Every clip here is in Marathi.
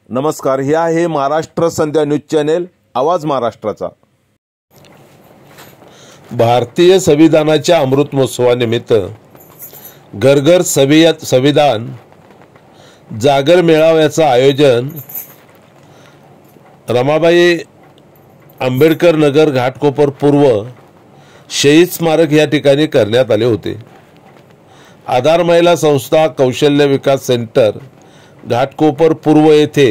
नमस्कार, हे आहे महाराष्ट्र संध्या न्यूज चॅनेल, आवाज महाराष्ट्राचा। भारतीय संविधानाच्या अमृत महोत्सवानिमित्त घर घर संविधान जागर मेळाव्याचं आयोजन रमाबाई आंबेडकर नगर घाटकोपर पूर्व शहीद स्मारक या ठिकाणी करण्यात आले होते। आधार महिला संस्था कौशल्य विकास सेंटर घाटकोपर पूर्व येथे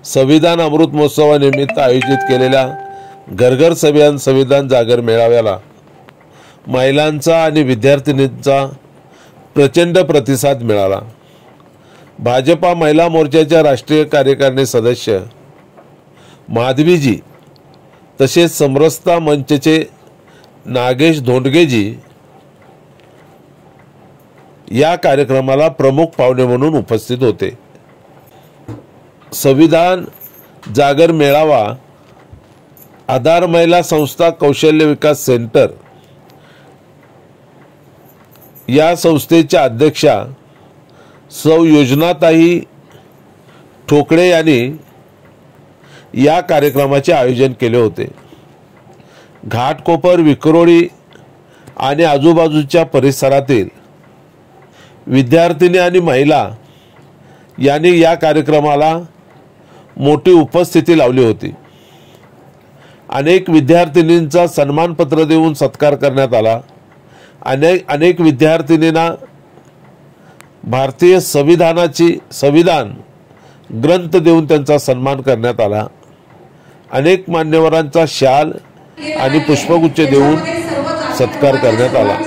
संविधान अमृत महोत्सवानिमित्त आयोजित केलेल्या घर घर संविधान जागर मेळाव्याला महिलांचा आणि विद्यार्थिनींचा प्रचंड प्रतिसाद मिळाला। भाजपा महिला मोर्चाच्या राष्ट्रीय कार्यकारिणी सदस्य माधवीजी तसेच समरसता मंचचे नागेश धोंडगेजी या कार्यक्रमाला प्रमुख पाहुणे म्हणून उपस्थित होते। संविधान जागर मेळावा आधार महिला संस्था कौशल्य विकास सेंटर या संस्थेच्या अध्यक्षा सौ योजनाताई ठोकळे यांनी या कार्यक्रमाचे आयोजन केले होते। घाटकोपर विक्रोळी आणि आजूबाजूच्या परिसरातील विद्यार्थिनी आणि महिला यांनी या कार्यक्रमाला मोठी उपस्थिती लावली होती। अनेक विद्यार्थिनींचा सन्मानपत्र देऊन सत्कार करण्यात आला। अनेक विद्यार्थिनींना भारतीय संविधान ग्रंथ देऊन त्यांचा सन्मान करण्यात आला। अनेक मान्यवरांचा शाल आणि पुष्पगुच्छ देऊन सत्कार करण्यात आला।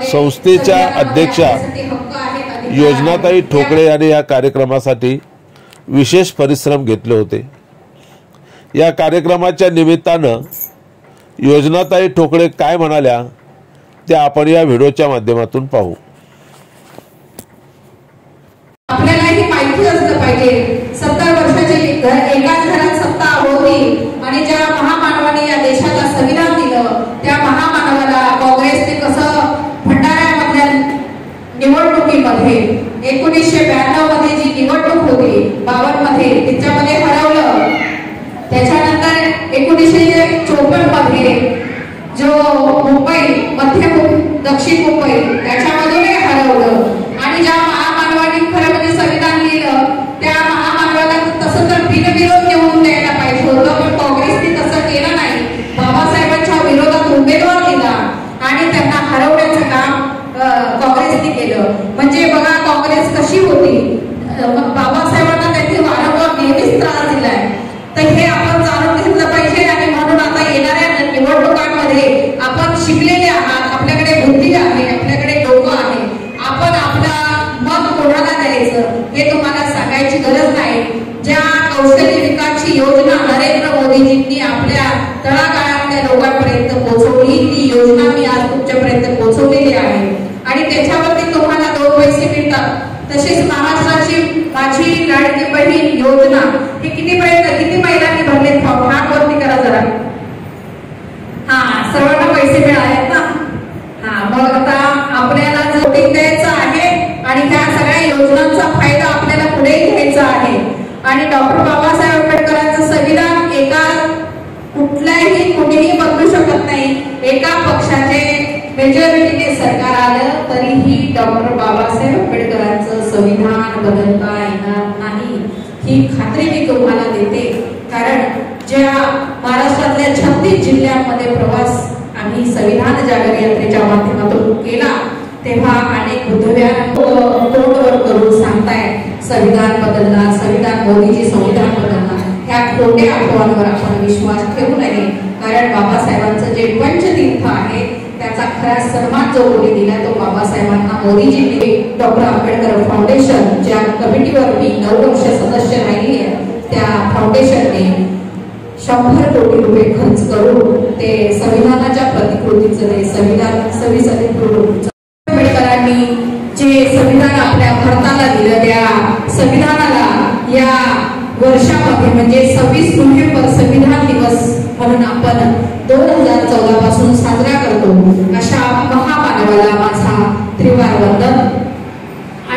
संस्थेच्या अध्यक्षा योजनाताई ठोकळे यांनी या कार्यक्रमासाठी विशेष परिश्रम घेतले होते। या कार्यक्रमाच्या निमित्तानं योजनाताई ठोकळे काय म्हणाल्या ते आपण या व्हिडिओच्या माध्यमातून पाहू। आपल्यालाही माहिती असलं पाहिजे 70 वर्षाची एकाच घरात सत्ता होती आणि ज्या महामानवाने या देशाला संविधान दिलं त्या महामानवाला काँग्रेसने कसं भंडाऱ्यामधल्या निवडणुकीमध्ये 1992 मध्ये जी निवडणूक होती 52 मध्ये त्याच्यामध्ये हरवलं। त्याच्यानंतर 1954 मध्ये जो मुंबई मध्य दक्षिण मुंबई त्याच्यामधूनही हरवलं आणि ज्या महामानवाने खरं म्हणजे संविधान लिहिलं त्या महामानवाला तसं तर बिनविरोध निवडून द्यायला पाहिजे होतं, पण काँग्रेसने तसं केलं नाही। बाबासाहेबांच्या विरोधात उमेदवार दिला आणि त्यांना हरवण्याचं काम काँग्रेसने केलं। म्हणजे बघा काँग्रेस कशी होती, बाबासाहेबांना त्यांनी वारंवार नेहमीच त्रास दिलाय। तर हे आपण जाणून घेतलं पाहिजे आणि म्हणून आता येणाऱ्या निवडणुकांमध्ये आपण शिकलेले आहात, आपल्याकडे बुद्धी आहे, आपल्याकडे डोकं आहे, आपण आपला मत कोणाला द्यायचं हे तुम्हाला सांगायची गरज नाही। ज्या कौशल्य विकासची योजना नरेंद्र मोदीजींनी आपल्या तळागाळातल्या लोकांपर्यंत पोहोचवली ती योजना मी आज तुमच्यापर्यंत पोहोचवलेली आहे आणि त्याच्यावरती तुम्हाला 2 पैसे मिळतात। तसेच महाराष्ट्राची माझी लाडकी बहीण योजना हे किती महिलांनी भरले फॉर्म हात वरती करा जरा। हा, सर्वांना पैसे मिळालेत ना। हा, मग आता आपल्याला वोटिंग द्यायचं आहे आणि ह्या सगळ्या योजनांचा फायदा आपल्याला पुढे घ्यायचा आहे आणि डॉक्टर बाबासाहेब आंबेडकरांचं संविधान कुठेही बदलू शकत नाही। एका पक्षाचे मेजॉरिटीने सरकार आलं तरीही डॉक्टर बाबासाहेब आंबेडकरांचं संविधान बदलता येणार नाही ही खात्री मी तुम्हाला देते। कारण ज्या महाराष्ट्रातल्या 36 जिल्ह्यांमध्ये प्रवास आम्ही संविधान जागर यात्रेच्या माध्यमातून केला तेव्हा अनेक बुद्धव्या तोंडवर करून सांगताय संविधान बदलला, संविधान मोदीजी संविधान बदलला। ह्या खोट्या अफवांवर आपण विश्वास ठेवू नये, कारण बाबासाहेबांचं जे पंचतीर्थ आहे त्याचा खरा सन्मान जो कोणी दिला तो बाबासाहेबांना मोदीजींनी। डॉक्टर आंबेडकर फाउंडेशन ज्या कमिटीवर मी 9 वर्ष सदस्य राहिली आहे त्या फाउंडेशनने 100 कोटी रुपये खर्च करून ते संविधानाच्या प्रतिकृतीचं ते संविधान आंबेडकरांनी जे संविधान आपल्या भारताला दिलं त्या संविधानाला या वर्षामध्ये म्हणजे 26 नोव्हेंबर संविधान दिवस म्हणून आपण 2014 पासून साजरा करतो। अशा महामानवाला माझा त्रिवार वंदन।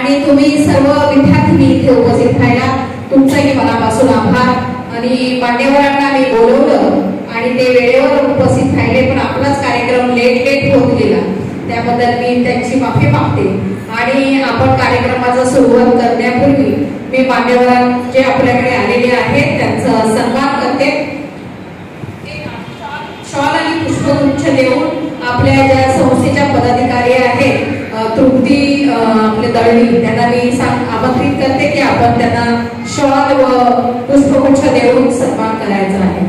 आणि तुम्ही सर्व विद्यार्थी इथे उपस्थित राहिला, तुमचाही मनापासून आभार. आणि मान्यवरांना मी बोलवलं आणि ते वेळेवर उपस्थित राहिले, पण आपलाच कार्यक्रम लेट होत गेला, त्याबद्दल मी त्यांची माफी मागते. आणि आपण कार्यक्रमाचा सुरुवात करण्यापूर्वी मी मान्यवरां जे आपल्याकडे आलेले आहेत त्यांचा सन्मान करते. शॉल आणि पुष्पगुच्छ देऊन आपल्या ज्या संस्थेच्या पदाधिकारी आहेत तृप्ती आपले दळवी, त्यांना मी आमंत्रित करते की आपण त्यांना शॉल व पुष्पगुच्छ देऊन सन्मान करायचा आहे.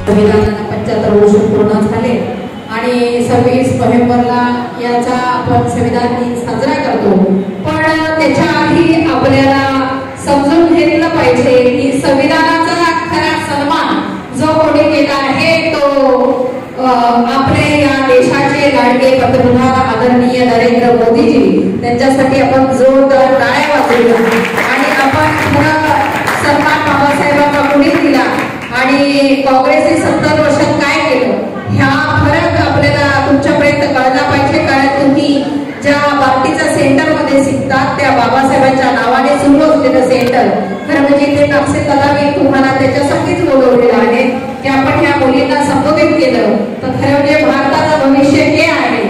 संविधानाला 75 वर्ष पूर्ण झाले आणि 26 नोव्हेंबरला याचा आपण संविधान दिन साजरा करतो. पण त्याच्या आधी आपल्याला समजून घेतलं पाहिजे की संविधानाचा खरा सन्मान जो कोणी केला आहे तो आपले या देशाचे लाडके पंतप्रधान आदरणीय नरेंद्र मोदीजी. त्यांच्यासाठी आपण जोरदार टाळ्या वाजवूया आणि आपण सन्मान बाबासाहेबांना कोणीच दिला आणि काँग्रेसने 70 वर्षात काय केलं ह्या फरक आपल्याला तुमच्यापर्यंत कळला पाहिजे. कारण तुम्ही ज्या बाबतीचा सेंटर मध्ये शिकतात त्या बाबासाहेबांच्या नावाने सुरू असलेलं सेंटर खरं म्हणजे ते नागसे तलावी तुम्हाला त्याच्यासाठीच बोलवलेलं आहे की आपण ह्या मुलींना संबोधित केलं तर खरं म्हणजे भारताचं भविष्य हे आहे.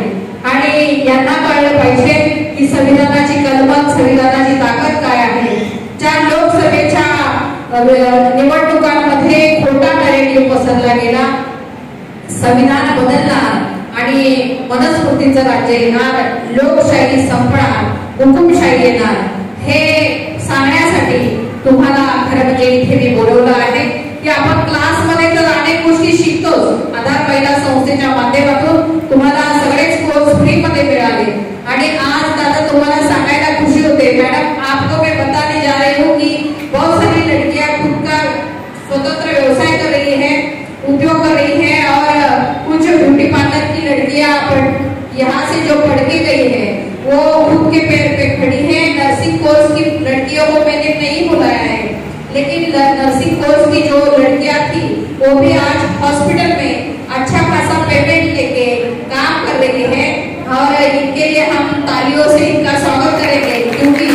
आणि यांना कळलं पाहिजे की संविधानाची कलम संविधानाची ताकद काय आहे. ज्या लोकसभेच्या निवडणुकांमध्ये खोटा नॅरेटिव्ह पसरला गेला, संविधान बदलणार आणि मनस्मृतीचं राज्य येणार, लोकशाही संपणार, हुकुमशाही येणार हे सांगण्यासाठी तुम्हाला खरं म्हणजे इथे मी बोलवलं आहे की आपण क्लासमध्ये तर अनेक गोष्टी शिकतोच. आधार महिला संस्थेच्या माध्यमातून तुम्हाला सगळेच कोर्स फ्रीमध्ये मिळाले आणि आज दादा तुम्हाला सांगायला खुशी होते मॅडम आपको मैं बताने जा रही हूँ कि बहुत सारी लड़कियां खुद का स्वतंत्र व्यवसाय कर रही है, उद्योग कर रही है और कुछ ब्यूटी पार्लर की लड़कियां यहाँ से जो पढ़ के गई है वो खुद के पैर पे खड़ी है. नर्सिंग कोर्स की लड़कियों को मैंने नहीं बुलाया है लेकिन नर्सिंग कोर्स की जो लड़कियां थी वो भी आज हॉस्पिटल में अच्छा खासा पेमेंट लेके काम कर रही है और इनके लिए हम तालियों से इनका स्वागत करेंगे क्योंकि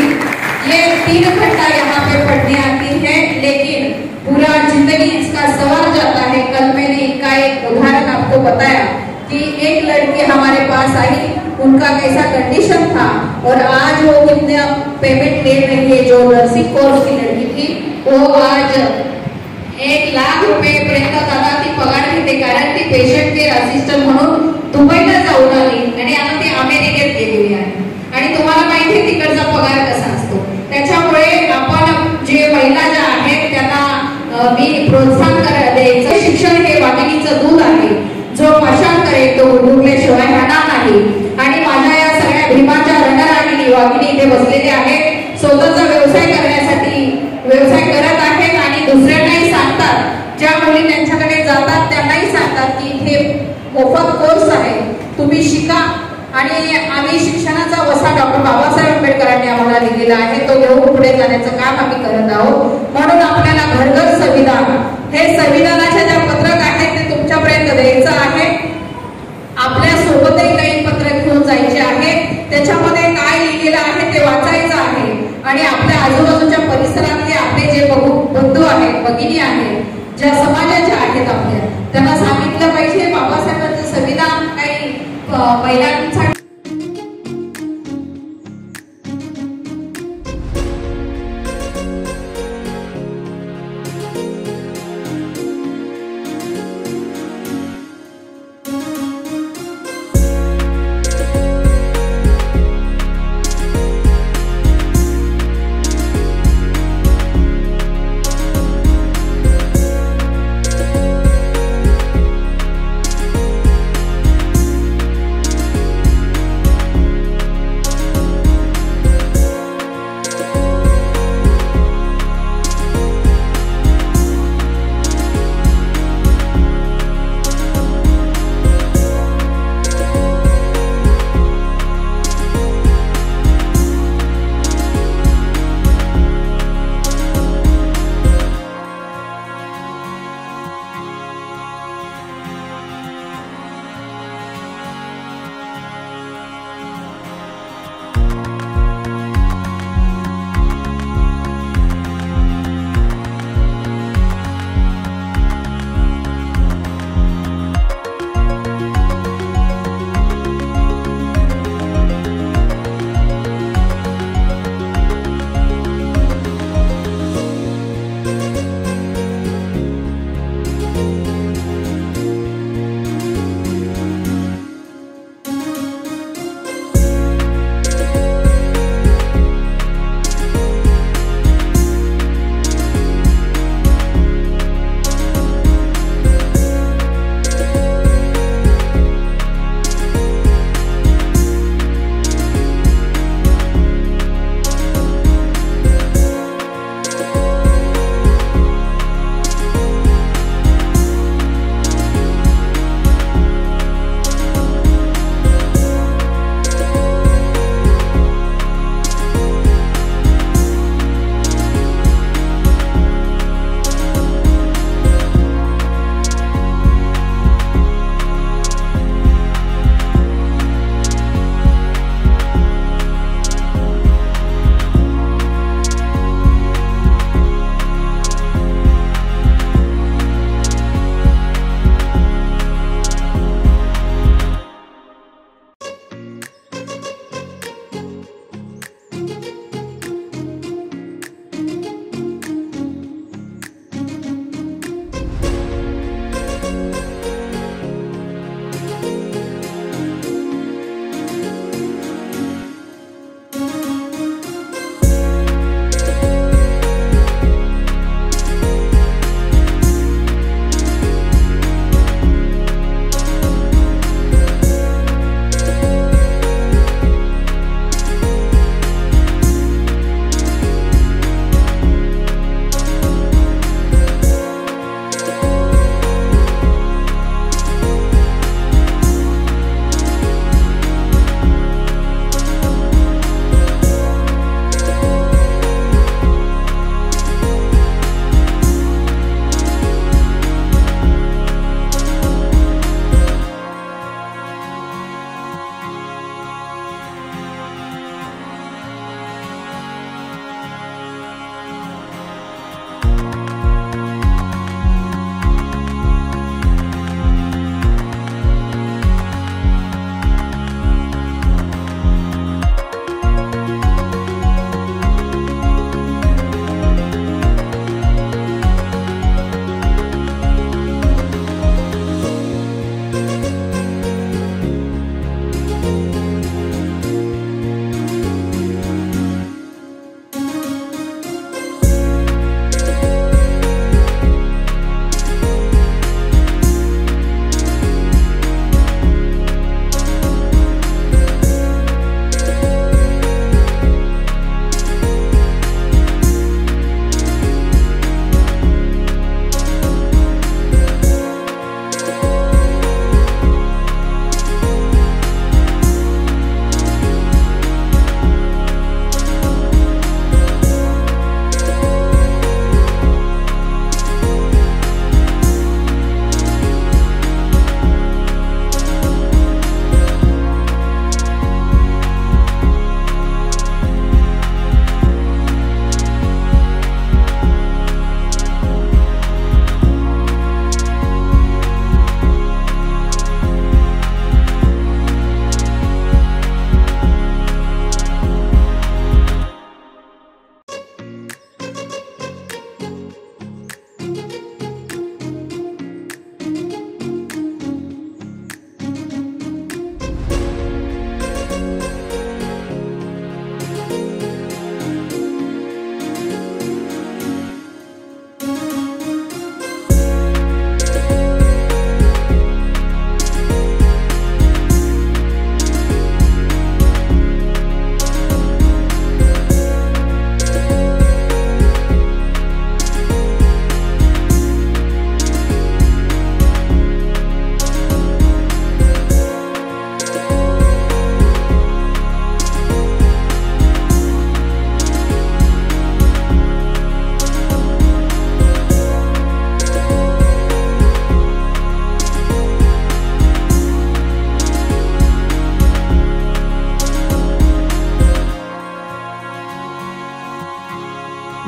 ये 3 घंटा यहाँ पे पढ़ने आती है लेकिन पूरा जिंदगी इसका सवार जाता है. कल मैंने इनका एक उदाहरण आपको बताया कि एक लड़की हमारे पास आई, उनका कैसा कंडीशन था और आज वो कितना पेमेंट ले रही है. जो नर्सिंग कोर्स की लड़की थी वो आज 1 लाख रुपये पर्यंत दादा ती पगार घेते कारण ती पेशंट केअर असिस्टंट म्हणून दुबईला जाऊन आली आणि आता ती अमेरिकेत गेलेली आहे. आणि तुम्हाला माहिती आहे तिकडचा पगार कसा असतो. त्याच्यामुळे आपण जे महिला ज्या आहेत त्यांना मी प्रोत्साहन द्यायचं. शिक्षण हे वाटिणीचं दूध आहे, जो पाषाण करेल तो उडल्याशिवाय राहणार नाही. आणि माझ्या या सगळ्या भीमाच्या रणरागिणी वाघिणी इथे बसलेले आहेत, स्वतःचा व्यवसाय करण्यासाठी व्यवसाय करत आहेत आणि दुसऱ्यांनाही सांगतात. ज्या मुली त्यांच्याकडे जातात त्यांनाही सांगतात की हे मोफत कोर्स आहे, तुम्ही शिका. आणि आम्ही शिक्षणाचा वसा डॉक्टर बाबासाहेब आंबेडकरांनी आम्हाला दिलेला आहे, तो घेऊन पुढे जाण्याचं काम आम्ही करत आहोत. म्हणून आपल्याला घर घर संविधान हे संविधानाच्या ज्या पत्रक आहेत ते तुमच्यापर्यंत द्यायचं आहे. आपल्या सोबतही काही पत्रक घेऊन जायचे आहे. त्याच्यामध्ये काय लिहिलेलं आहे ते वाचायचं आहे आणि आपल्या आजूबाजूच्या परिसरातले आपले जे बंधू आहेत, भगिनी आहेत, ज्या समाजाच्या आहेत आपल्या, त्यांना सांगितलं पाहिजे बाबासाहेबांचं संविधान काही महिलांसाठी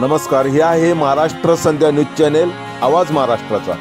नमस्कार, हे आहे महाराष्ट्र संध्या न्यूज चॅनेल, आवाज महाराष्ट्राचा.